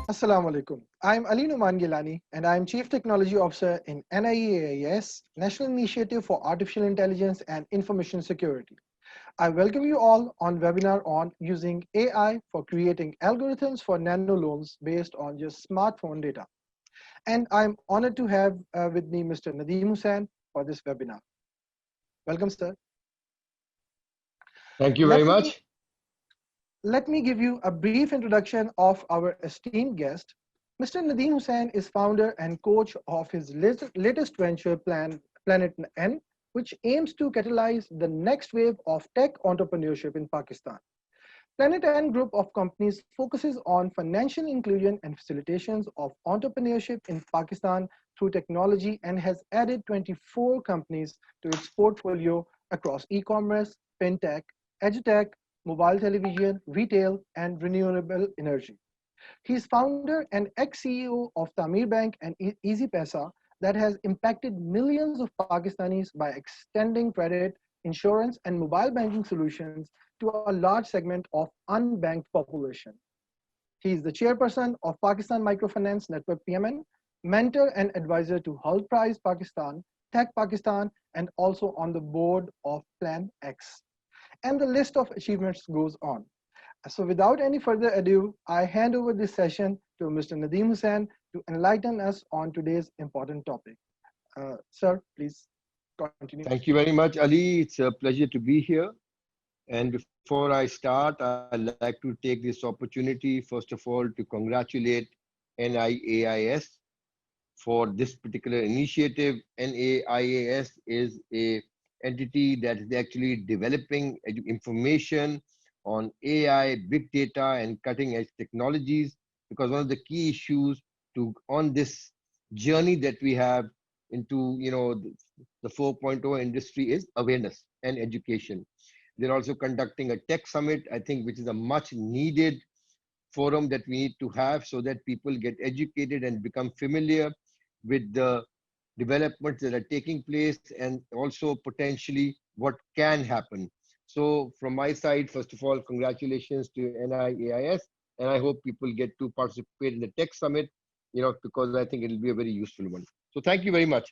Assalamu alaikum. I'm Ali Numan Gilani, and I'm Chief Technology Officer in NIEAIS, National Initiative for Artificial Intelligence and Information Security. I welcome you all on webinar on using AI for creating algorithms for nano loans based on just smartphone data. And I'm honored to have with me Mr. Nadeem Hussain for this webinar. Welcome, sir. Thank you very Let me, much. let me give you a brief introduction of our esteemed guest. Mr. Nadeem Hussain is founder and coach of his latest venture Planet N, which aims to catalyze the next wave of tech entrepreneurship in Pakistan. Planet N Group of companies focuses on financial inclusion and facilitations of entrepreneurship in Pakistan through technology and has added 24 companies to its portfolio across e-commerce, fintech, edutech, mobile television, retail, and renewable energy. He is founder and ex-CEO of Tamir Bank and Easy Pesa that has impacted millions of Pakistanis by extending credit, insurance, and mobile banking solutions to a large segment of unbanked population. He is the chairperson of Pakistan Microfinance Network PMN, mentor and advisor to Prize Pakistan, Tech Pakistan, and also on the board of Plan X. And the list of achievements goes on. So without any further ado, I hand over this session to Mr. Nadeem Hussain to enlighten us on today's important topic. Sir, please continue. Thank you very much, Ali. It's a pleasure to be here. And before I start, I'd like to take this opportunity, first of all, to congratulate NIAIS for this particular initiative. NIAIS is an entity that is actually developing information on AI, big data, and cutting edge technologies, because one of the key issues on this journey that we have into the 4.0 industry is awareness and education. They're also conducting a tech summit, I think, which is a much needed forum that we need to have so that people get educated and become familiar with the developments that are taking place and also potentially what can happen. So from my side, first of all, congratulations to NIAIS, and I hope people get to participate in the tech summit, because I think it will be a very useful one. So thank you very much.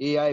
AI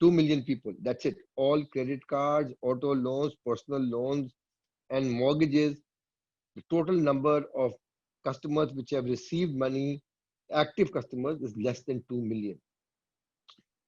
2 million people, that's it. All credit cards, auto loans, personal loans, and mortgages. The total number of customers which have received money, active customers, is less than 2 million.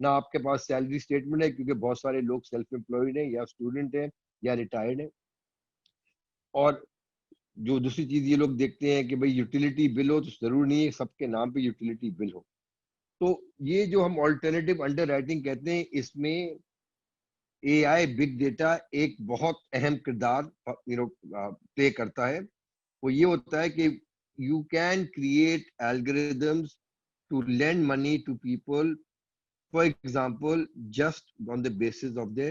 نہ آپ کے پاس salary statement ہے کیونکہ بہت سارے لوگ self employed ہیں یا اسٹوڈنٹ ہیں یا ریٹائرڈ ہیں. اور جو دوسری چیز یہ لوگ دیکھتے ہیں کہ بھائی یوٹیلیٹی بل ہو تو ضرور نہیں ہے سب کے نام پہ یوٹیلیٹی بل ہو. تو یہ جو ہم آلٹرنیٹیو انڈر رائٹنگ کہتے ہیں اس میں اے آئی بگ ڈیٹا ایک بہت اہم کردار پلے کرتا ہے. وہ یہ ہوتا ہے کہ you can create algorithms to lend money to people for example just on the basis of the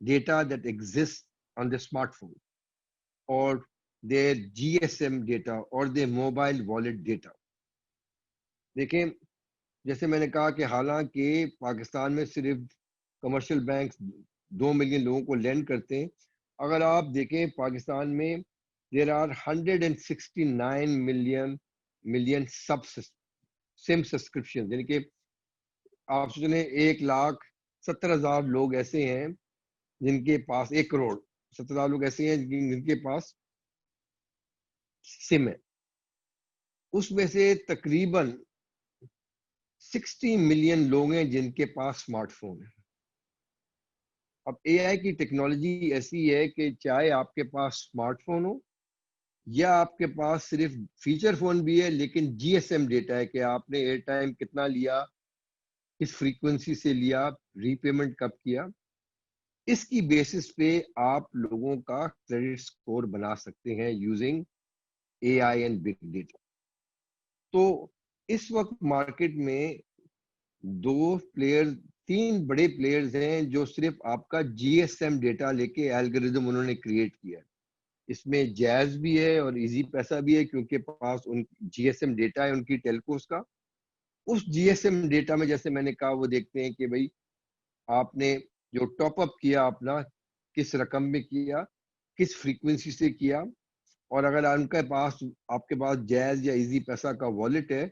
data that exist on the smart phone اور their GSM data اور their mobile wallet data. دیکھیں جیسے میں نے کہا کہ حالانکہ پاکستان میں صرف کمرشل بینکس 2 ملین لوگوں کو لینڈ کرتے ہیں, اگر آپ دیکھیں پاکستان میں there are 169 million some subscription, یعنی کہ آپ سوچیں 1,70,000 لوگ ایسے ہیں جن کے پاس 1 کروڑ 70,000 لوگ ایسے ہیں جن کے پاس سم ہے. اس میں سے تقریباً 60 ملین لوگ ہیں جن کے پاس اسمارٹ فون ہے. اب اے آئی کی ٹیکنالوجی ایسی ہے کہ چاہے آپ کے پاس اسمارٹ فون ہو یا آپ کے پاس صرف فیچر فون بھی ہے لیکن جی ایس ایم ڈیٹا ہے کہ آپ نے ایئر ٹائم کتنا لیا, کس فریکوینسی سے لیا, ری پیمنٹ کب کیا, اس کی بیسس پہ آپ لوگوں کا کریڈٹ اسکور بنا سکتے ہیں using a I and big data. تو اس وقت مارکیٹ میں 3 بڑے پلیئرز ہیں جو صرف آپ کا جی ایس ایم ڈیٹا لے کے الگوریدم انہوں نے کریٹ کیا ہے. اس میں جیز بھی ہے اور ایزی پیسہ بھی ہے کیونکہ پاس ان جی ایس ایم ڈیٹا ہے ان کی ٹیلکوز کا. اس جی ایس ایم ڈیٹا میں جیسے میں نے کہا وہ دیکھتے ہیں کہ بھائی آپ نے جو ٹاپ اپ کیا اپنا کس رقم میں کیا, کس فریکوینسی سے کیا, اور اگر ان کے پاس آپ کے پاس جیز یا ایزی پیسہ کا والیٹ ہے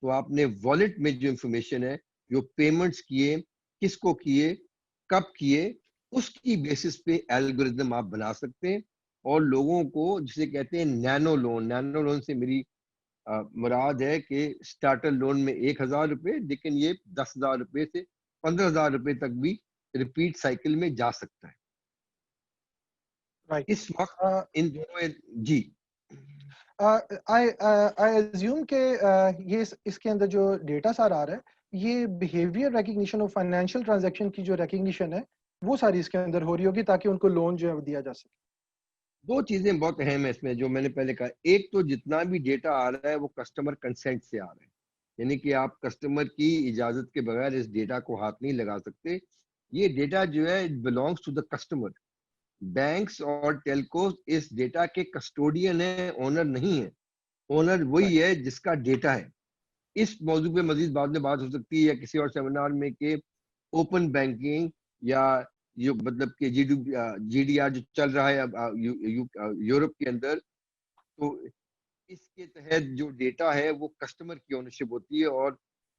تو آپ نے والیٹ میں جو انفارمیشن ہے, جو پیمنٹس کیے, کس کو کیے, کب کیے, اس کی بیسس پہ الگوریدم آپ بنا سکتے ہیں. اور لوگوں کو جسے کہتے ہیں نینو لون سے میری مراد ہے کہ اسٹارٹر لون میں 1,000 روپے, لیکن یہ 10,000 روپے سے 15,000 روپے تک بھی ریپیٹ سائیکل میں جا سکتا ہے. Right. اس وقت ان دونوں جی I assume کہ یہ اس کے اندر جو ڈیٹا سارا آ رہا ہے یہ بیہیویئر ریکگنیشن اور فائنینشیل ٹرانزیکشن کی جو ریکگنیشن ہے وہ ساری اس کے اندر ہو رہی ہوگی تاکہ ان کو لون جو ہے دیا جا سکے. 2 چیزیں بہت اہم ہیں اس میں جو میں نے پہلے کہا. ایک تو جتنا بھی ڈیٹا آ رہا ہے وہ کسٹمر کنسنٹ سے آ رہا ہے, یعنی کہ آپ کسٹمر کی اجازت کے بغیر اس ڈیٹا کو ہاتھ نہیں لگا سکتے. یہ ڈیٹا جو ہے belongs to the customer. Banks اور ٹیلکوز اس ڈیٹا کے کسٹوڈین ہیں, اونر نہیں ہے. اونر وہی ہے جس کا ڈیٹا ہے. اس موضوع پہ مزید بعد میں بات ہو سکتی ہے یا کسی اور سیمینار میں کہ اوپن بینکنگ یا جو مطلب کہ جی ڈی آر جو چل رہا ہے یورپ کے اندر, تو اس کے تحت جو ڈیٹا ہے وہ کسٹمر کی اونرشپ ہوتی ہے اور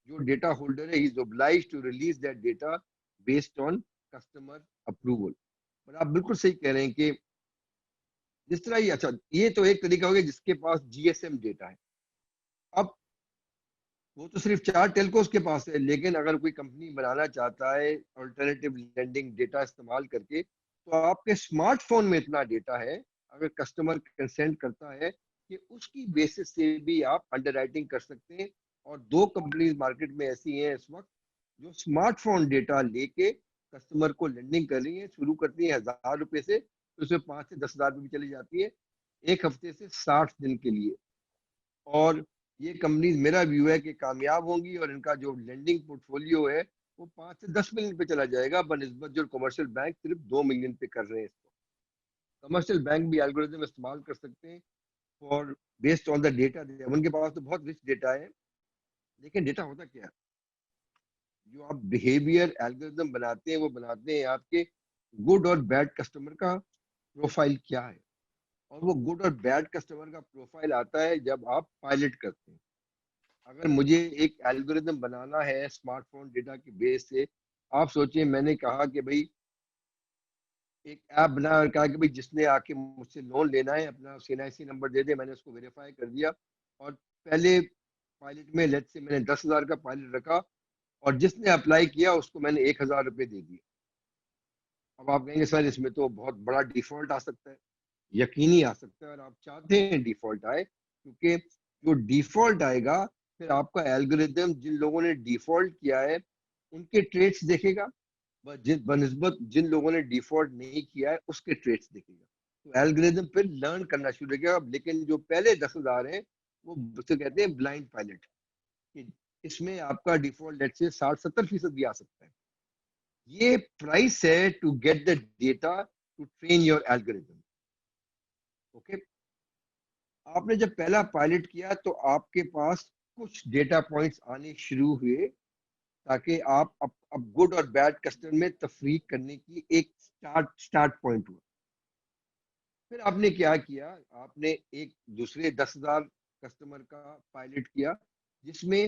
جو ڈیٹا ہولڈر ہے he is obliged to release that data based on customer approval. اور آپ بالکل صحیح کہہ رہے ہیں کہ جس طرح ہی, اچھا یہ تو ایک طریقہ ہو گیا جس کے پاس جی ایس ایم ڈیٹا ہے. اب وہ تو صرف 4 ٹیلکوز کے پاس ہے, لیکن اگر کوئی کمپنی بنانا چاہتا ہے آلٹرنیٹیو لینڈنگ ڈیٹا استعمال کر کے تو آپ کے اسمارٹ فون میں اتنا ڈیٹا ہے اگر کسٹمر کنسنٹ کرتا ہے کہ اس کی بیسس سے بھی آپ انڈر رائٹنگ کر سکتے ہیں. اور 2 کمپنیز مارکیٹ میں ایسی ہیں اس وقت جو اسمارٹ فون ڈیٹا لے کے کسٹمر کو لینڈنگ کر رہی ہیں. شروع کرتی ہیں 1,000 روپے سے, اس میں 5 سے 10,000 روپے چلی جاتی ہے 1 ہفتے سے 60 دن کے لیے. اور یہ کمپنیز میرا ویو ہے کہ کامیاب ہوں گی اور ان کا جو لینڈنگ پورٹ فولیو ہے وہ 5 سے 10 ملین پہ چلا جائے گا بنسبت جو کمرشل بینک صرف 2 ملین پہ کر رہے ہیں. اس کو کمرشل بینک بھی الگوریتم استعمال کر سکتے ہیں اور بیسڈ آن دا ڈیٹا. ان کے پاس تو بہت رچ ڈیٹا ہے, لیکن ڈیٹا ہوتا کیا ہے, جو آپ بیہیویئر الگوریتم بناتے ہیں وہ بناتے ہیں آپ کے گڈ اور بیڈ کسٹمر کا پروفائل کیا ہے. اور وہ گڈ اور بیڈ کسٹمر کا پروفائل آتا ہے جب آپ پائلٹ کرتے ہیں. اگر مجھے ایک الگوریتم بنانا ہے اسمارٹ فون ڈیٹا کی بیس سے, آپ سوچیں میں نے کہا کہ بھائی ایک ایپ بنا اور کہا کہ بھائی جس نے آ کے مجھ سے لون لینا ہے اپنا سی این آئی سی نمبر دے دے, میں نے اس کو ویریفائی کر دیا اور پہلے پائلٹ میں لیٹ سے میں نے 10,000 کا پائلٹ رکھا اور جس نے اپلائی کیا اس کو میں نے 1,000 روپے دے دیے. اب آپ کہیں گے سر اس میں تو بہت بڑا ڈیفالٹ آ سکتا ہے. یقینی آ سکتا ہے, اور آپ چاہتے ہیں ڈیفالٹ آئے, کیونکہ جو ڈیفالٹ آئے گا پھر آپ کا الگوریدم جن لوگوں نے ڈیفالٹ کیا ہے ان کے ٹریٹس دیکھے گا, بنسبت جن لوگوں نے ڈیفالٹ نہیں کیا ہے اس کے ٹریٹس دیکھے گا. تو الگوریدم پھر لرن کرنا شروع کرے گا. لیکن جو پہلے 10,000 ہیں وہ اسے کہتے ہیں بلائنڈ پائلٹ, اس میں آپ کا ڈیفالٹ لیٹ سے 60-70% بھی آ سکتا ہے. یہ پرائس ہے to get the data to train your algorithm. Okay, آپ نے جب پہلا پائلٹ کیا تو آپ کے پاس کچھ ڈیٹا پوائنٹس آنے شروع ہوئے تاکہ آپ اب گڈ اور بیڈ کسٹمر میں تفریق کرنے کی ایک سٹارٹ پوائنٹ ہوا. پھر آپ نے کیا کیا, آپ نے ایک دوسرے 10,000 کسٹمر کا پائلٹ کیا جس میں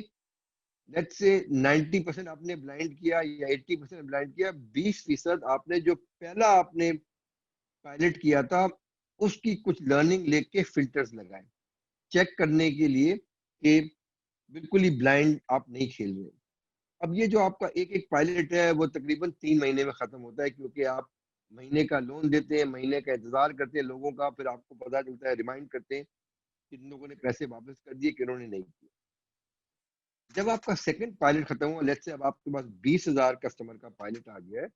لیٹ سے 90% آپ نے بلائنڈ کیا یا 80% بلائنڈ کیا. 20% آپ نے جو پہلا آپ نے پائلٹ کیا تھا اس کی کچھ لرننگ لے کے فلٹرز لگائے چیک کرنے کے لیے کہ بالکل ہی بلائنڈ آپ نہیں کھیل رہے. اب یہ جو آپ کا ایک پائلٹ ہے وہ تقریباً 3 مہینے میں ختم ہوتا ہے, کیونکہ آپ مہینے کا لون دیتے ہیں, مہینے کا انتظار کرتے ہیں لوگوں کا, پھر آپ کو پتا چلتا ہے, ریمائنڈ کرتے ہیں کن لوگوں نے پیسے واپس کر دیے کنہوں نے نہیں کیے. جب آپ کا سیکنڈ پائلٹ ختم ہوا, لیٹ سے اب آپ کے پاس 20,000 کسٹمر کا پائلٹ آ گیا ہے,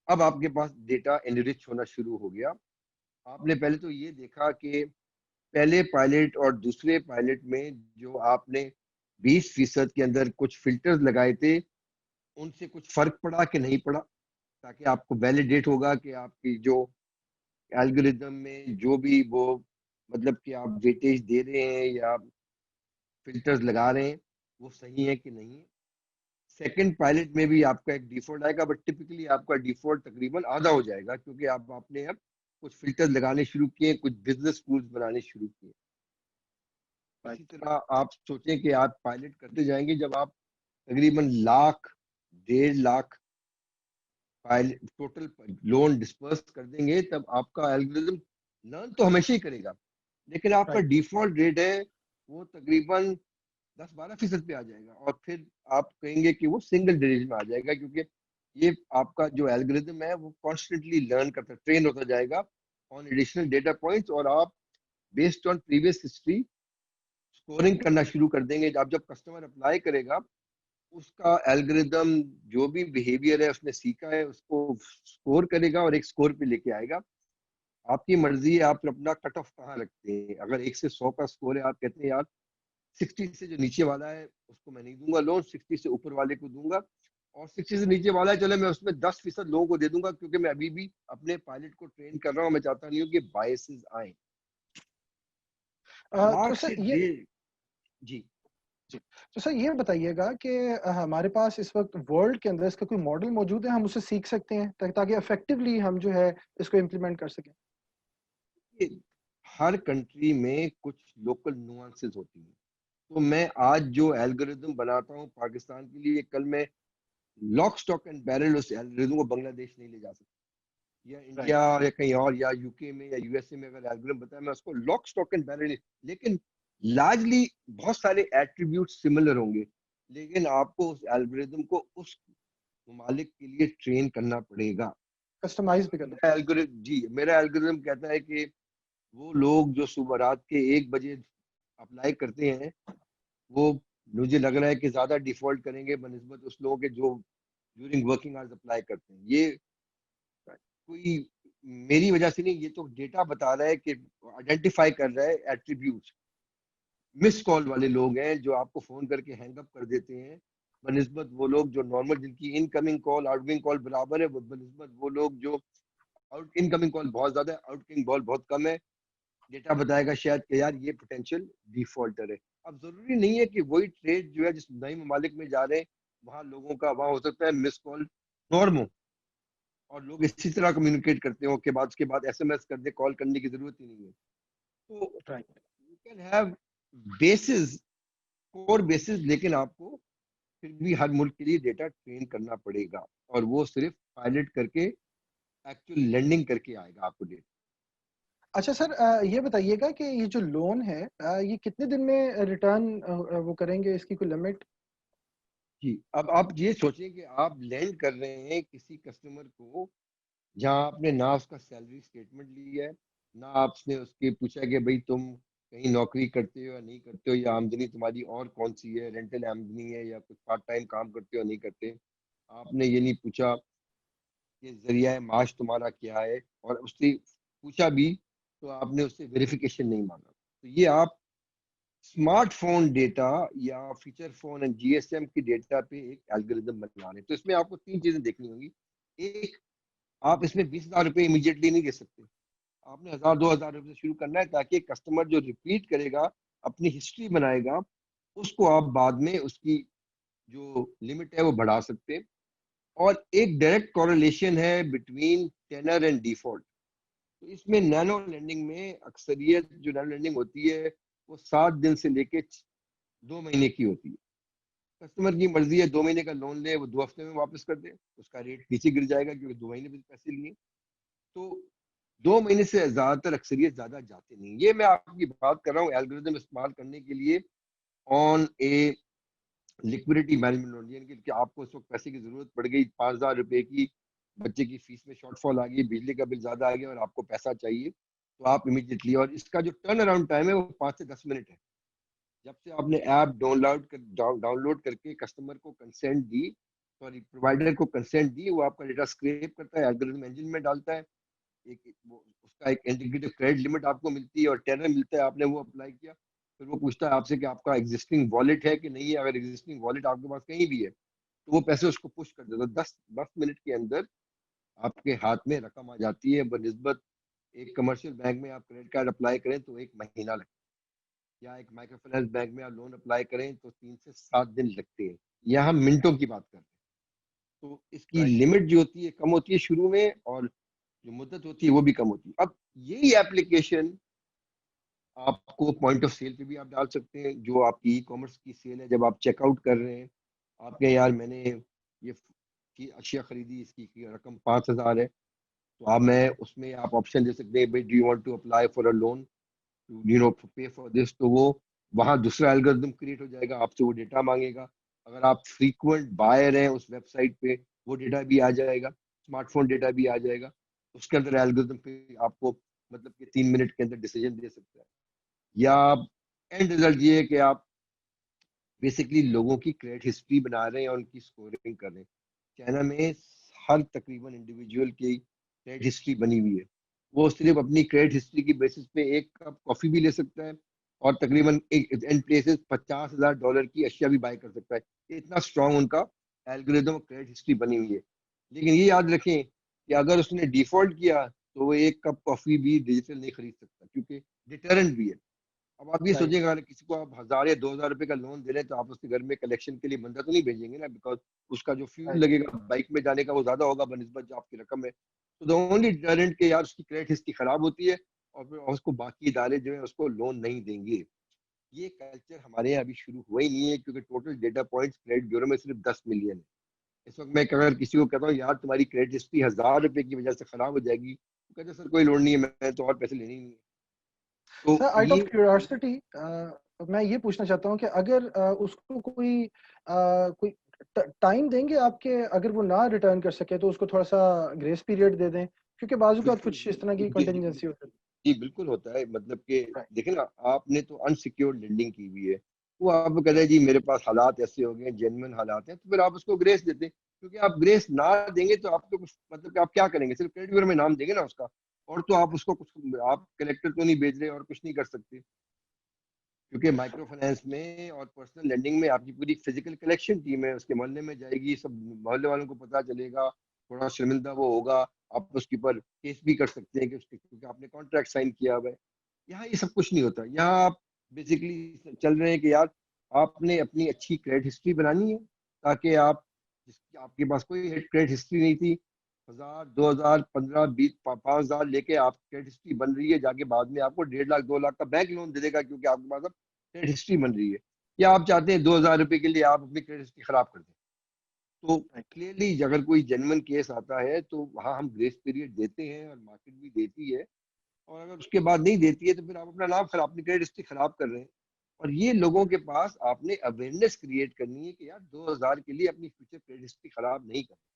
اب آپ کے پاس ڈیٹا انریچ ہونا شروع ہو گیا. آپ نے پہلے تو یہ دیکھا کہ پہلے پائلٹ اور دوسرے پائلٹ میں جو آپ نے 20% کے اندر کچھ فلٹرز لگائے تھے ان سے کچھ فرق پڑا کہ نہیں پڑا, تاکہ آپ کو ویلیڈیٹ ہوگا کہ آپ کی جو الگوریدم میں جو بھی وہ مطلب کہ آپ ویٹیج دے رہے ہیں یا فلٹرز لگا رہے ہیں وہ صحیح ہے کہ نہیں. سیکنڈ پائلٹ میں بھی آپ کا ایک ڈیفالٹ آئے گا, بٹ ٹپکلی آپ کا ڈیفالٹ تقریباً آدھا ہو جائے گا, کیونکہ آپ نے اب کچھ فلٹر لگانے شروع کیے, کچھ بزنس ٹولز بنانے شروع کیے. اسی طرح آپ سوچیں کہ آپ پائلٹ کرتے جائیں گے, جب آپ تقریباً 1,00,000-1.5 لاکھ ٹوٹل لون ڈسپرس کر دیں گے تب آپ کا الگوریدم لرن تو ہمیشہ ہی کرے گا, لیکن آپ کا ڈیفالٹ ریٹ ہے وہ تقریباً 10-12% پہ آ جائے گا, اور پھر آپ کہیں گے کہ وہ سنگل ڈیجٹ میں آ جائے گا, کیونکہ یہ آپ کا جو الگوریدم ہے وہ کانسٹنٹلی لرن کرتا ٹرین ہوتا جائے گا آن ایڈیشنل ڈیٹا پوائنٹس, اور آپ based on previous history scoring کرنا شروع کر دیں گے. اب جب کسٹمر اپلائی کرے گا اس کا الگوریدم جو بھی بیہیویئر ہے اس نے سیکھا ہے اس کو اسکور کرے گا اور ایک اسکور پہ لے کے آئے گا. آپ کی مرضی ہے آپ اپنا کٹ آف کہاں رکھتے ہیں. اگر 1 سے 100 کا اسکور ہے, آپ کہتے ہیں یار 60 سے جو نیچے والا ہے اس کو میں نہیں دوں گا لون, 60 سے اوپر والے کو دوں گا, اور 60 سے نیچے والا ہے چلے میں اس میں 10% لوگوں کو دے دوں گا, کیونکہ میں ابھی بھی اپنے پائلٹ کو ٹرین کر رہا ہوں, میں چاہتا نہیں ہوں کہ بائسز آئیں. تو لاکھ سر سے یہ جی تو سر یہ بتائیے گا کہ ہمارے پاس اس وقت ورلڈ کے اندر اس کا کوئی ماڈل موجود ہے, ہم اسے سیکھ سکتے ہیں تاکہ افیکٹولی ہم جو ہے اس کو امپلیمنٹ کر سکیں. ہر کنٹری میں کچھ لوکل نوانسز ہوتی ہیں, تو میں آج جو الگوریدم بناتا ہوں پاکستان کے لیے, کل میں لاک سٹاک اینڈ بیرل اس الگوریدم کو بنگلہ دیش نہیں لے جا سکتا, یا انڈیا یا کہیں اور یا یو کے میں یا یو ایس اے میں اگر الگوریدم بتایا میں اس کو لاک سٹاک اینڈ بیرل, لیکن لارجلی بہت سارے ایٹریبیوٹ سملر ہوں گے, لیکن آپ کو اس الگوریدم کو اس ممالک کے لیے ٹرین کرنا پڑے گا, کسٹمائز بھی کرنا. میرا الگوریدم کہتا ہے کہ وہ لوگ جو صبح رات کے 1 بجے اپلائی کرتے ہیں وہ مجھے لگ رہا ہے کہ زیادہ ڈیفالٹ کریں گے بنسبت اس لوگوں کے جو ڈیورنگ ورکنگ آورز اپلائی کرتے ہیں. یہ کوئی میری وجہ سے نہیں, یہ تو ڈیٹا بتا رہا ہے کہ آئیڈینٹیفائی کر رہا ہے ایٹریبیوٹس. مس کال والے لوگ ہیں جو آپ کو فون کر کے ہینگ اپ کر دیتے ہیں بنسبت وہ لوگ جو نارمل جن کی انکمنگ کال آؤٹ گوئنگ کال برابر ہے, بنسبت وہ لوگ جو انکمنگ کال بہت زیادہ ہے آؤٹ گوئنگ کال بہت کم ہے. ڈیٹا بتائے گا شاید کہ یار یہ پوٹینشیل ڈیفالٹر ہے. اب ضروری نہیں ہے کہ وہی ٹریڈ جو ہے جس نئے ممالک میں جا رہے ہیں وہاں لوگوں کا وہاں ہو سکتا ہے مس کال نارم ہو اور لوگ اسی طرح کمیونیکیٹ کرتے ہو کہ بعد اس کے بعد ایس ایم ایس کر دے, کال کرنے کی ضرورت ہی نہیں ہے. تو you can have bases cover bases, لیکن آپ کو پھر بھی ہر ملک کے لیے ڈیٹا ٹرین کرنا پڑے گا, اور وہ صرف پائلٹ کر کے ایکچوئل لینڈنگ کر کے آئے گا آپ کو ڈیٹا. اچھا سر, یہ بتائیے گا کہ یہ جو لون ہے یہ کتنے دن میں ریٹرن وہ کریں گے, اس کی کوئی لمٹ؟ جی اب آپ یہ سوچیں کہ آپ لینڈ کر رہے ہیں کسی کسٹمر کو جہاں آپ نے نہ اس کا سیلری اسٹیٹمنٹ لیا ہے، نہ آپ نے اس کے پوچھا کہ بھئی تم کہیں نوکری کرتے ہو یا نہیں کرتے ہو، یا آمدنی تمہاری اور کون سی ہے، رینٹل آمدنی ہے یا کچھ پارٹ ٹائم کام کرتے ہو نہیں کرتے. آپ نے یہ نہیں پوچھا کہ ذریعہ معاش تمہارا کیا ہے، اور اس سے پوچھا بھی تو آپ نے اس سے ویریفیکیشن نہیں مانگا. تو یہ آپ اسمارٹ فون ڈیٹا یا feature phone and G S M کی ڈیٹا پہ ایک الگوریدم بنا رہے ہیں. تو اس میں آپ کو تین چیزیں دیکھنی ہوں گی. ایک، آپ اس میں 20,000 روپے امیڈیٹلی نہیں دے سکتے. آپ نے 1,000 2,000 روپے سے شروع کرنا ہے تاکہ کسٹمر جو ریپیٹ کرے گا، اپنی ہسٹری بنائے گا، اس کو آپ بعد میں اس کی جو لمٹ ہے وہ بڑھا سکتے ہیں. اور ایک ڈائریکٹ کوریلیشن ہے بٹوین ٹینر اینڈ ڈیفالٹ. تو اس میں نینو لینڈنگ میں اکثریت جو نینو لینڈنگ ہوتی ہے وہ 7 دن سے لے کے 2 مہینے کی ہوتی ہے. کسٹمر کی مرضی ہے 2 مہینے کا لون لے، وہ 2 ہفتے میں واپس کر دے، اس کا ریٹ نیچے گر جائے گا کیونکہ 2 مہینے بھی پیسے لیے. تو 2 مہینے سے زیادہ تر اکثریت زیادہ جاتے نہیں. یہ میں آپ کی بات کر رہا ہوں الگوریدم استعمال کرنے کے لیے آن اے لکوڈیٹی مینجمنٹ لون. یعنی کہ آپ کو اس وقت پیسے کی ضرورت پڑ گئی، 5,000 روپے کی بچے کی فیس میں شارٹ فال آ گئی، بجلی کا بل زیادہ آ گیا اور آپ کو پیسہ چاہیے، تو آپ امیڈیٹلی، اور اس کا جو ٹرن اراؤنڈ ٹائم ہے وہ 5 سے 10 منٹ ہے. جب سے آپ نے ایپ ڈاؤن لوڈ کر کے کسٹمر کو کنسینٹ دی، سوری پرووائڈر کو کنسینٹ دی، وہ آپ کا ڈیٹا اسکریپ کرتا ہے، الگوریتم انجن میں ڈالتا ہے، اس کا ایک انڈیکیٹو کریڈٹ لمٹ آپ کو ملتی ہے اور ٹینر ملتا ہے، آپ نے وہ اپلائی کیا. پھر وہ پوچھتا ہے آپ سے کہ آپ کا ایگزسٹنگ والیٹ ہے کہ نہیں ہے. اگر ایگزسٹنگ والیٹ آپ کے پاس کہیں بھی ہے تو وہ پیسے اس کو پش کر دیتا ہے. 10 منٹ کے اندر آپ کے ہاتھ میں رقم آ جاتی ہے. بنسبت ایک کمرشل بینک میں آپ کریڈٹ کارڈ اپلائی کریں تو 1 مہینہ لگتا ہے، یا ایک مائکرو فائنانس بینک میں آپ لون اپلائی کریں تو 3 سے 7 دن لگتے ہیں. یہاں ہم منٹوں کی بات کرتے ہیں. تو اس کی لمٹ جو ہوتی ہے کم ہوتی ہے شروع میں، اور جو مدت ہوتی ہے وہ بھی کم ہوتی ہے. اب یہی ایپلیکیشن آپ کو پوائنٹ آف سیل پہ بھی آپ ڈال سکتے ہیں. جو آپ کی ای کامرس کی سیل ہے، جب آپ چیک آؤٹ کر رہے ہیں، آپ کے یار میں نے یہ اشیاء خریدی، اس کی رقم 5,000 ہے، تو آپ میں اس میں آپ آپشن دے سکتے ہیں بھائی do you want to apply for a loan, pay for this. تو وہ وہاں دوسرا الگوریتم کریٹ ہو جائے گا، آپ سے وہ ڈیٹا مانگے گا. اگر آپ فریکوینٹ بائر ہیں اس ویب سائٹ پہ، وہ ڈیٹا بھی آ جائے گا، اسمارٹ فون ڈیٹا بھی آ جائے گا. اس کے اندر الگوریتم پہ آپ کو مطلب کہ 3 منٹ کے اندر ڈیسیجن دے سکتا ہے. یا اینڈ رزلٹ یہ ہے کہ آپ بیسکلی لوگوں کی کریڈٹ ہسٹری بنا رہے ہیں اور ان کی اسکورنگ کر رہے ہیں. چائنا میں ہر تقریباً انڈیویجول کی کریڈٹ ہسٹری بنی ہوئی ہے. وہ صرف اپنی کریڈٹ ہسٹری کی بیسس پہ ایک کپ کافی بھی لے سکتا ہے، اور تقریباً $50,000 کی اشیاء بھی بائی کر سکتا ہے. اتنا اسٹرانگ ان کا الگوریدم کریڈٹ ہسٹری بنی ہوئی ہے. لیکن یہ یاد رکھیں کہ اگر اس نے ڈیفالٹ کیا تو وہ ایک کپ کافی بھی ڈیجیٹل نہیں خرید سکتا، کیونکہ ڈیٹرنٹ بھی ہے. اب آپ یہ سوچیں گا کسی کو آپ 1,000 یا 2,000 روپے کا لون دے رہے ہیں تو آپ اس کے گھر میں کلیکشن کے لیے بندہ تو نہیں بھیجیں گے نا، بیکاز اس کا جو فیول لگے گا بائک میں جانے کا وہ زیادہ ہوگا بنسبت جو آپ کی رقم ہے. تو دا اونلی ڈیٹرنٹ کہ یار اس کی کریڈٹ ہسٹری خراب ہوتی ہے اور پھر اس کو باقی ادارے جو ہیں اس کو لون نہیں دیں گے. یہ کلچر ہمارے یہاں ابھی شروع ہوا ہی نہیں ہے، کیونکہ total data points credit bureau میں صرف 10 ملین ہے. اس وقت میں اگر کسی کو کہتا ہوں یار تمہاری کریڈٹ ہسٹری 1,000 روپے کی وجہ سے خراب ہو جائے گی، تو کہتے ہیں سر کوئی لوڑ نہیں ہے، میں تو اور پیسے لینے ہی نہیں ہے. تو سر آؤٹ آف یہ کیوریوسٹی میں یہ پوچھنا چاہتا ہوں کہ اگر اس کو کوئی ٹائم دیں گے آپ کے، اگر وہ نہ ریٹرن کر سکے تو اس کو تھوڑا سا گریس پیریڈ دے دیں، کیونکہ بعض اوقات بالکل کچھ اس طرح کی جی کنٹینجنسی ہوتی جی بالکل ہوتا ہے. مطلب کہ ہے. دیکھیں نا، آپ نے تو انسیکیورڈ لینڈنگ کی ہوئی ہے، وہ آپ کو کہتا ہے جی میرے پاس حالات ایسے ہو گئے، جینوئن حالات ہیں، تو پھر آپ اس کو گریس دیتے ہیں. کیونکہ آپ گریس نہ دیں گے تو آپ کو کچھ مطلب کہ آپ کیا کریں گے، صرف کریڈٹ بیورو میں نام دیں گے نا اس کا، اور تو آپ اس کو کچھ، آپ کلیکٹر تو نہیں بھیج رہے اور کچھ نہیں کر سکتے. کیونکہ مائکرو فائنانس میں اور پرسنل لینڈنگ میں آپ کی پوری فزیکل کلیکشن ٹیم ہے، اس کے محلے میں جائے گی، سب محلے والوں کو پتا چلے گا، تھوڑا شرمندہ وہ ہوگا، آپ اس کے اوپر کیس بھی کر سکتے ہیں کیونکہ آپ نے کانٹریکٹ سائن کیا ہوا ہے. یہاں یہ سب کچھ نہیں ہوتا. یہاں آپ بیسکلی چل رہے ہیں کہ یار آپ نے اپنی اچھی کریڈٹ ہسٹری بنانی ہے، تاکہ آپ آپ کے پاس کوئی کریڈٹ ہسٹری نہیں تھی، 1,000 2,000 15 20 5,000 لے کے آپ کریڈٹ ہسٹری بن رہی ہے، جا کے بعد میں آپ کو 1.5 لاکھ 2 لاکھ کا بینک لون دے دے گا کیونکہ آپ کے پاس اب کریڈٹ ہسٹری بن رہی ہے. یا آپ چاہتے ہیں 2,000 روپے کے لیے آپ اپنی کریڈٹ ہسٹری خراب کر دیں. تو کلیئرلی اگر کوئی جینوئن کیس آتا ہے تو وہاں ہم گریس پیریڈ دیتے ہیں اور مارکیٹ بھی دیتی ہے. اور اگر اس کے بعد نہیں دیتی ہے تو پھر آپ اپنا نام خراب، اپنی کریڈٹ ہسٹری خراب کر رہے ہیں. اور یہ لوگوں کے پاس آپ نے اویئرنیس کریٹ کرنی ہے کہ یار 2000 کے لیے اپنی فیوچر کریڈٹ ہسٹری خراب نہیں کرنا.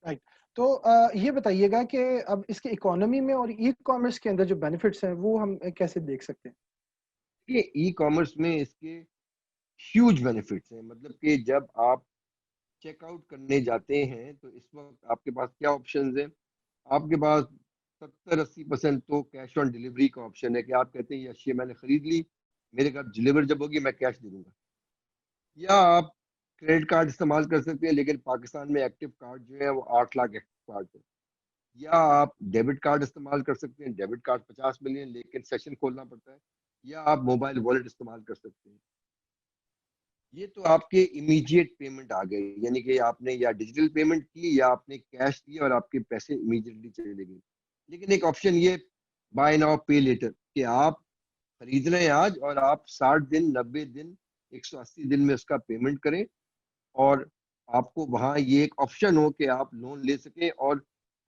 رائٹ. تو یہ بتائیے گا کہ اب اس کے اکانومی میں اور ای کامرس کے اندر جو بینیفٹس ہیں وہ ہم کیسے دیکھ سکتے ہیں؟ کہ ای کامرس میں اس کے ہیوج بینیفٹس ہیں. مطلب کہ جب آپ چیک آؤٹ کرنے جاتے ہیں تو اس وقت آپ کے پاس کیا آپشنز ہیں؟ آپ کے پاس 70-80% تو کیش آن ڈلیوری کا آپشن ہے کہ آپ کہتے ہیں یہ اشیاء میں نے خرید لی, میرے گھر ڈلیور جب ہوگی میں کیش دے دوں گا. یا آپ کریڈٹ کارڈ استعمال کر سکتے ہیں, لیکن پاکستان میں ایکٹیو کارڈ جو ہے وہ 8 لاکھ ایکٹیو کارڈ ہے. یا آپ ڈیبٹ کارڈ استعمال کر سکتے ہیں, ڈیبٹ کارڈ 50 ملین لیکن سیشن کھولنا پڑتا ہے. یا آپ موبائل والیٹ استعمال کر سکتے ہیں. یہ تو آپ کے امیجیٹ پیمنٹ آ گئے, یعنی کہ آپ نے یا ڈیجیٹل پیمنٹ کی یا آپ نے کیش دیا اور آپ کے پیسے امیجیٹلی چلے گئے. لیکن ایک آپشن یہ بائی ناؤ پے لیٹر کہ آپ خرید رہے ہیں آج اور آپ 60 دن 90 دن 180 دن میں اس کا پیمنٹ کریں, اور آپ کو وہاں یہ ایک آپشن ہو کہ آپ لون لے سکیں اور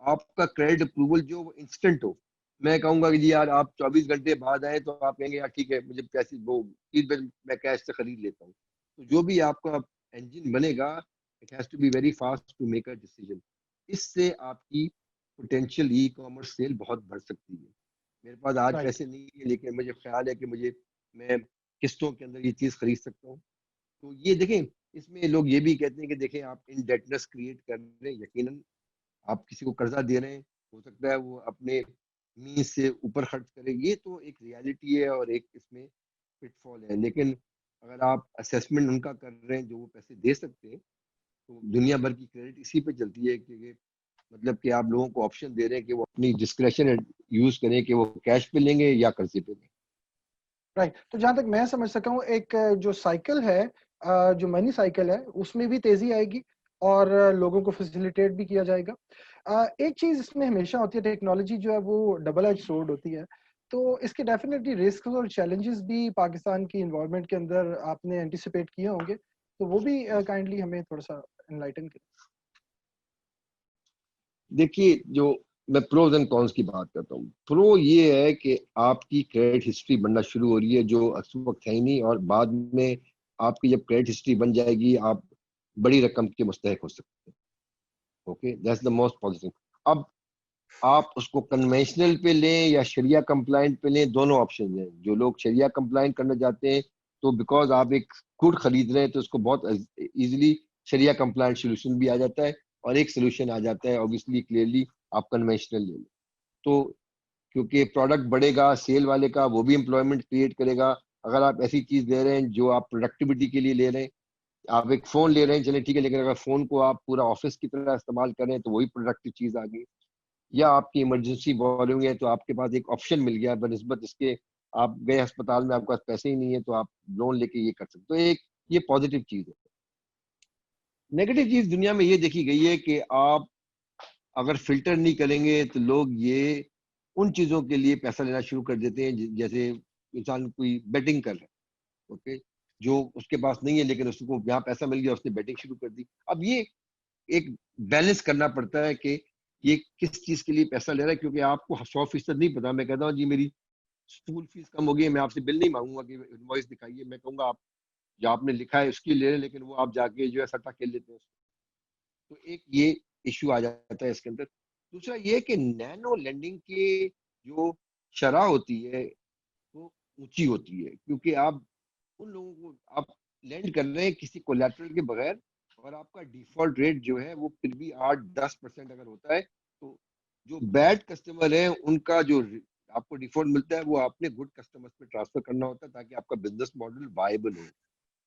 آپ کا کریڈٹ اپروول جو وہ انسٹنٹ ہو. میں کہوں گا کہ جی یار آپ 24 گھنٹے بعد آئے تو آپ کہیں گے یار ٹھیک ہے مجھے پیسے وہ میں کیش سے خرید لیتا ہوں. تو جو بھی آپ کا انجن بنے گا it has to be very fast to make a decision. اس سے آپ کی پوٹینشیل ای کامرس سیل بہت بڑھ سکتی ہے. میرے پاس آج رائٹ. پیسے نہیں ہے لیکن مجھے خیال ہے کہ میں قسطوں کے اندر یہ چیز خرید سکتا ہوں. تو یہ دیکھیں اس میں لوگ یہ بھی کہتے ہیں کہ دیکھیں آپ انڈیٹنس کریٹ کر رہے ہیں, یقیناً آپ کسی کو قرضہ دے رہے ہیں, ہو سکتا ہے وہ اپنے مینز سے اوپر خرچ کرے, یہ تو ایک ریالٹی ہے اور ایک اس میں فٹ فال ہے. لیکن اگر آپ اسیسمنٹ ان کا کر رہے ہیں جو وہ پیسے دے سکتے ہیں, تو دنیا بھر کی کریڈٹ اسی پہ چلتی ہے کہ مطلب کہ آپ لوگوں کو آپشن دے رہے ہیں کہ وہ اپنی ڈسکریشن یوز کریں کہ وہ کیش پہ لیں گے یا قرضے پہ لیں گے. رائٹ. تو جہاں تک میں سمجھ سکا ہوں ایک جو سائیکل ہے, جو منی سائیکل ہے, اس میں بھی تیزی آئے گی اور لوگوں کو فیسیلیٹیٹ بھی کیا جائے گا. ایک چیز اس میں ہمیشہ ہوتی ہے, ٹیکنالوجی جو ہے وہ ڈبل ایج سورڈ ہوتی ہے, تو اس کے ڈیفینیٹلی رسک اور چیلنجز بھی پاکستان کی انوائرمنٹ کے اندر آپ نے اینٹیسپیٹ کیے ہوں گے, تو وہ بھی کائنڈلی ہمیں تھوڑا سا انلائٹن کریں. دیکھیے جو میں پروز اینڈ کونس کی بات کرتا ہوں. پرو یہ ہے کہ آپ کی کریڈٹ ہسٹری بننا شروع ہو رہی ہے جو اس وقت ہے ہی نہیں, اور بعد میں آپ کی جب کریڈٹ ہسٹری بن جائے گی آپ بڑی رقم کے مستحق ہو سکتے ہیں. Okay that's the most positive. اب آپ اس کو کنونشنل پہ لیں یا شریعہ کمپلائنٹ پہ لیں, دونوں آپشن ہیں. جو لوگ شریعہ کمپلائنٹ کرنا چاہتے ہیں تو بیکاز آپ ایک گڈ خرید رہے ہیں تو اس کو بہت ایزیلی شریعہ کمپلائنٹ سولوشن بھی آ جاتا ہے, اور ایک سولوشن آ جاتا ہے اوبیسلی کلیئرلی آپ کنونشنل لے لیں. تو کیونکہ پروڈکٹ بڑھے گا سیل والے کا, وہ بھی امپلائمنٹ کریٹ کرے گا. اگر آپ ایسی چیز دے رہے ہیں جو آپ پروڈکٹیوٹی کے لیے لے رہے ہیں, آپ ایک فون لے رہے ہیں چلیں ٹھیک ہے, لیکن اگر فون کو آپ پورا آفس کی طرح استعمال کریں تو وہی پروڈکٹیو چیز آ گئی. یا آپ کی ایمرجنسی بورنگ ہے تو آپ کے پاس ایک آپشن مل گیا بنسبت اس کے آپ گئے ہسپتال میں آپ کے پاس پیسے ہی نہیں ہے تو آپ لون لے کے یہ کر سکتے. تو ایک یہ پازیٹیو چیز ہے. نیگیٹو چیز دنیا میں یہ دیکھی گئی ہے کہ آپ اگر فلٹر نہیں کریں گے تو لوگ یہ ان چیزوں کے لیے پیسہ لینا شروع کر دیتے ہیں جیسے انسان کوئی بیٹنگ کر رہا ہے, اوکے, جو اس کے پاس نہیں ہے لیکن اس کو یہاں پیسہ مل گیا اس نے بیٹنگ شروع کر دی. اب یہ ایک بیلنس کرنا پڑتا ہے کہ یہ کس چیز کے لیے پیسہ لے رہا ہے, کیونکہ آپ کو 100% نہیں پتا. میں کہتا ہوں جی میری اسکول فیس کم ہو گئی ہے, میں آپ سے بل نہیں مانگوں گا کہ انوائس دکھائیے, میں کہوں گا آپ جو آپ نے لکھا ہے اس کی لے رہے ہیں, لیکن وہ آپ جا کے جو ہے سٹا کھیل لیتے ہیں. تو ایک یہ ایشو آ جاتا ہے اس کے اندر. دوسرا یہ کہ نینو لینڈنگ کے جو شرح ہوتی ہے وہ اونچی ہوتی ہے, کیونکہ آپ ان لوگوں کو آپ لینڈ کر رہے ہیں کسی کولیٹرل کے بغیر, اور آپ کا ڈیفالٹ ریٹ جو ہے وہ پھر بھی 8-10% اگر ہوتا ہے, تو جو بیڈ کسٹمر ہیں ان کا جو آپ کو ڈیفالٹ ملتا ہے وہ آپ نے گڈ کسٹمر پہ ٹرانسفر کرنا ہوتا ہے تاکہ آپ کا بزنس ماڈل وائبل ہو.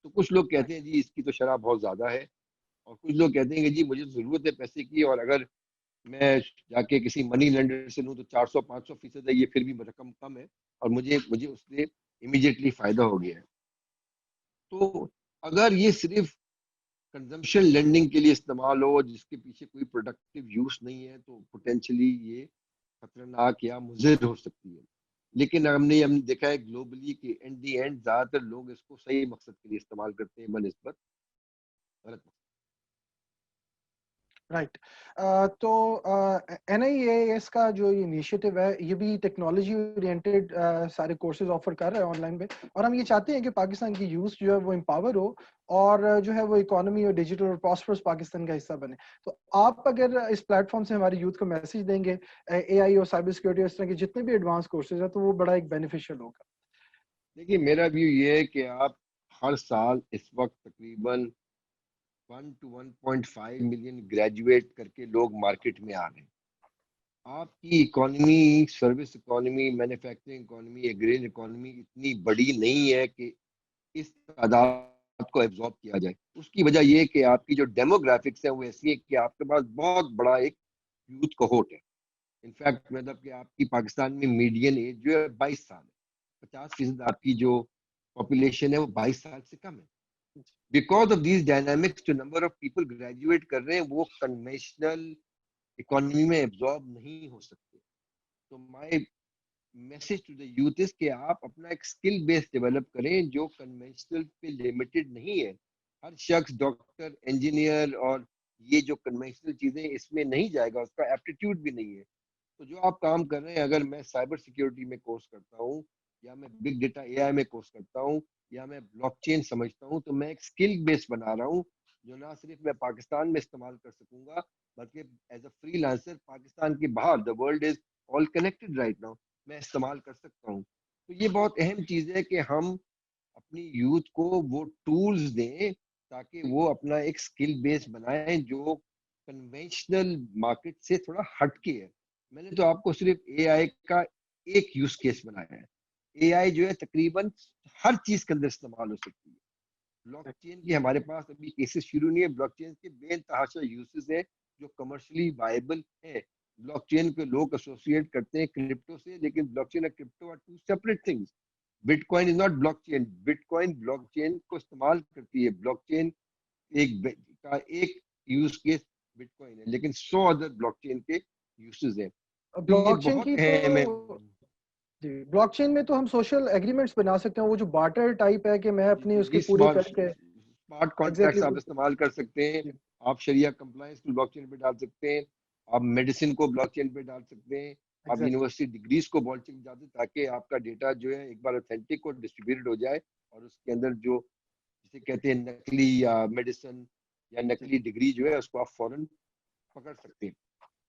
تو کچھ لوگ کہتے ہیں جی اس کی تو شرح بہت زیادہ ہے, اور کچھ لوگ کہتے ہیں کہ جی مجھے ضرورت ہے پیسے کی, اور اگر میں جا کے کسی منی لینڈر سے لوں تو 400-500% ہے, یہ پھر بھی رقم کم ہے اور مجھے اس سے امیڈیٹلی فائدہ ہو گیا ہے. تو اگر یہ صرف کنزمپشن لینڈنگ کے لیے استعمال ہو جس کے پیچھے کوئی پروڈکٹیو یوز نہیں ہے تو پوٹینشلی یہ خطرناک یا مضر ہو سکتی ہے. لیکن ہم نے دیکھا ہے گلوبلی کہ اینڈ دی اینڈ زیادہ تر لوگ اس کو صحیح مقصد کے لیے استعمال کرتے ہیں بنسبت غلط مقصد. رائٹ. تو NIAS کا جو انیشیٹو ہے یہ بھی ٹیکنالوجی اورینٹیڈ سارے کورسز آفر کر رہا ہے آن لائن پہ, اور ہم یہ چاہتے ہیں کہ پاکستان کی یوتھ جو ہے وہ امپاور ہو اور جو ہے وہ اکانومی اور ڈیجیٹل اور پراسپرس پاکستان کا حصہ بنے. تو آپ اگر اس پلیٹ فارم سے ہماری یوتھ کو میسج دیں گے AI اور سائبر سیکورٹی اور اس طرح کے جتنے بھی ایڈوانس کورسز ہیں تو وہ بڑا ایک بینیفیشیل ہوگا. دیکھیے میرا ویو یہ ہے کہ آپ ہر سال اس وقت تقریباً 1 to 1.5 ملین گریجویٹ کر کے لوگ مارکیٹ میں آ رہے ہیں. آپ کی economy, service economy, manufacturing economy, agrarian economy اتنی بڑی نہیں ہے کہ اس تعداد کو ایبزارب کیا جائے. اس کی وجہ یہ کہ آپ کی جو ڈیموگرافکس ہے وہ ایسی ہے کہ آپ کے پاس بہت بڑا ایک یوتھ کوہورٹ ہے. انفیکٹ مطلب کہ آپ کی پاکستان میں میڈین ایج جو ہے 22 سال ہے. 50% آپ کی جو پاپولیشن ہے وہ 22 سال سے کم ہے. بیکاز آف دیز ڈائنامکس جو نمبر آف پیپل گریجویٹ کر رہے ہیں وہ کنوینشنل اکانومی میں ایبزارب نہیں ہو سکتے. تو my message to the youth is کہ آپ اپنا ایک اسکل بیس ڈیولپ کریں جو کنونشنل پہ لمیٹڈ نہیں ہے. ہر شخص ڈاکٹر, انجینئر اور یہ جو کنونشنل چیزیں اس میں نہیں جائے گا, اس کا ایپٹیٹیوڈ بھی نہیں ہے. تو جو آپ کام کر رہے ہیں, اگر میں سائبر سیکیورٹی میں کورس کرتا ہوں یا میں بگ ڈیٹا AI میں کورس کرتا ہوں یا میں بلاک چین سمجھتا ہوں, تو میں ایک اسکل بیس بنا رہا ہوں جو نہ صرف میں پاکستان میں استعمال کر سکوں گا بلکہ as a free lancer Pakistan کے باہر, the world is all connected right now, میں استعمال کر سکتا ہوں. تو یہ بہت اہم چیز ہے کہ ہم اپنی یوتھ کو وہ ٹولز دیں تاکہ وہ اپنا ایک اسکل بیس بنائیں جو کنونشنل مارکیٹ سے تھوڑا ہٹ کے ہے. میں نے تو آپ کو صرف AI کا ایک یوز کیس بنایا ہے. AI جو ہے تقریباً ہر چیز کے اندر استعمال ہو سکتی ہے. بلاک چین کی ہمارے پاس ابھی کیسز شروع نہیں ہے. بلاک چین کے بے تحاشا یوزز ہیں جو کمرشلی وائبل ہے. بلاک چین کو لوگ ایسوسیٹ کرتے ہیں کرپٹو سے, لیکن بلاک چین اور crypto are two separate things. Bitcoin is not blockchain. Bitcoin blockchain کو استعمال کرتی ہے. بلاک چین کا ایک یوز کیس بٹ کوائن ہے, لیکن 100 ادر بلاک چین کے یوزز ہیں. تو یہ بلاک چین بہت کی اہم ہے. تو جی, بلاک چین میں تو ہم سوشل ایگریمنٹس بنا سکتے ہیں, وہ جو بارٹر ٹائپ ہے کہ میں جی اپنی جی اس جی کی پوری کر کے اسمارٹ کانٹریکٹس ایگزیکٹلی آپ استعمال کر سکتے ہیں. آپ شریعہ کمپلائنس کو بلاک چین پہ ڈال سکتے ہیں. آپ میڈیسن کو بلاک چین پہ ڈال سکتے ہیں. آپ ایگزیکٹلی. یونیورسٹی ڈگریز کو بلاک چین ڈال سکتے ہیں تاکہ آپ کا ڈیٹا جو ہے ایک بار اوتھینٹک اور ڈسٹریبیوٹڈ ہو جائے, اور اس کے اندر جو جسے کہتے ہیں نقلی یا میڈیسن یا نقلی ڈگری جو ہے اس کو آپ فوراً پکڑ سکتے ہیں.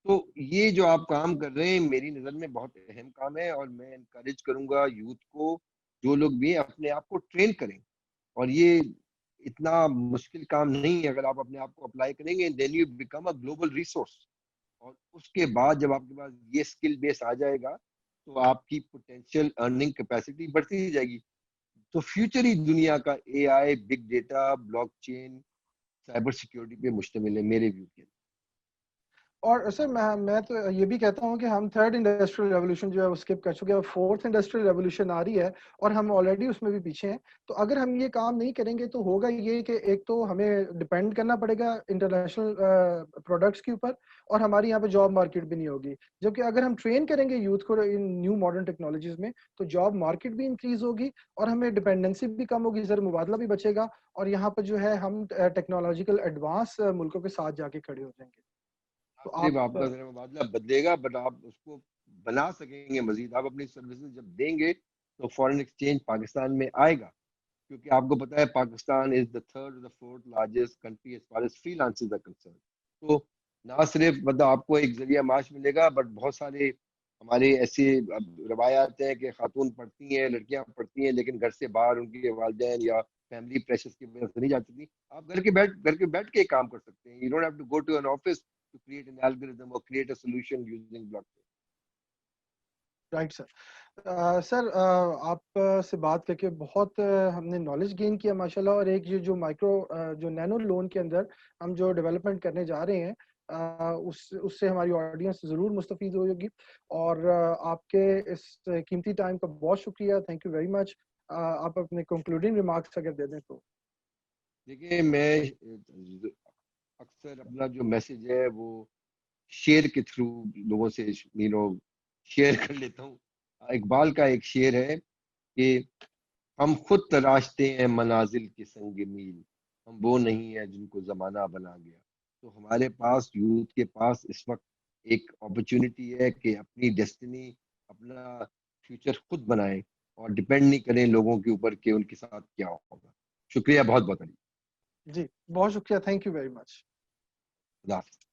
تو یہ جو آپ کام کر رہے ہیں میری نظر میں بہت اہم کام ہے, اور میں انکریج کروں گا یوتھ کو, جو لوگ بھی اپنے آپ کو ٹرین کریں. اور یہ اتنا مشکل کام نہیں ہے. اگر آپ اپنے آپ کو اپلائی کریں گے then you become a global resource, اور اس کے بعد جب آپ کے پاس یہ اسکل بیس آ جائے گا تو آپ کی پوٹینشیل ارننگ کیپیسٹی بڑھتی جائے گی. تو فیوچر ہی دنیا کا AI, big data, blockchain, cyber security پہ مشتمل ہے میرے ویو کے. اور سر میں تو یہ بھی کہتا ہوں کہ ہم تھرڈ انڈسٹریل ریولوشن جو ہے وہ اسکپ کر چکے ہیں, فورتھ انڈسٹریل ریولوشن آ رہی ہے اور ہم آلریڈی اس میں بھی پیچھے ہیں. تو اگر ہم یہ کام نہیں کریں گے تو ہوگا یہ کہ ایک تو ہمیں ڈپینڈ کرنا پڑے گا انٹرنیشنل پروڈکٹس کے اوپر, اور ہماری یہاں پہ جاب مارکیٹ بھی نہیں ہوگی. جبکہ اگر ہم ٹرین کریں گے یوتھ کو ان نیو ماڈرن ٹیکنالوجیز میں تو جاب مارکیٹ بھی انکریز ہوگی اور ہمیں ڈپینڈنسی بھی کم ہوگی, زر مبادلہ بھی بچے گا, اور یہاں پر جو ہے ہم ٹیکنالوجیکل ایڈوانس ملکوں کے ساتھ جا کے کھڑے ہو جائیں گے. تو صرف آپ کا ذرا مبادلہ بدلے گا بٹ آپ اس کو بنا سکیں گے مزید. آپ اپنی سروسز جب دیں گے تو فارن ایکسچینج پاکستان میں آئے گا, کیونکہ آپ کو پتا ہے پاکستان از the third or the fourth largest country as far as freelancers are concern. تو نہ صرف مطلب آپ کو ایک ذریعہ معاش ملے گا بٹ بہت سارے ہمارے ایسی روایات ہیں کہ خاتون پڑھتی ہیں, لڑکیاں پڑھتی ہیں, لیکن گھر سے باہر ان کے والدین یا فیملی پریشرز کی وجہ سے نہیں جا سکتی. آپ گھر کے بیٹھ کے کام کر سکتے ہیں. You don't have to go to an office to create an algorithm or create a solution using blockchain. Right sir. Sir آپ سے بات کر کے بہت ہم نے نالج گین کیا ماشاءاللہ, اور ایک جو مائکرو جو نینو لون کے اندر ہم جو ڈیولپمنٹ کرنے جا رہے ہیں اس سے ہماری آڈینس ضرور مستفید ہوگی. اور آپ کے اس قیمتی ٹائم کا بہت شکریہ, تھینک یو ویری مچ. آپ اپنے کنکلوڈنگ ریمارکس اگر دے دیں تو. دیکھیے میں اکثر اپنا جو میسج ہے وہ شیئر کے تھرو لوگوں سے شیئر کر لیتا ہوں. اقبال کا ایک شعر ہے کہ ہم خود تراشتے ہیں منازل کے سنگ میل, ہم وہ نہیں ہیں جن کو زمانہ بنا گیا. تو ہمارے پاس یوتھ کے پاس اس وقت ایک اپرچونٹی ہے کہ اپنی ڈیسٹنی اپنا فیوچر خود بنائیں اور ڈپینڈ نہیں کریں لوگوں کے اوپر کہ ان کے ساتھ کیا ہوگا. شکریہ بہت بہت. جی بہت شکریہ. Thank you very much. خدا حافظ.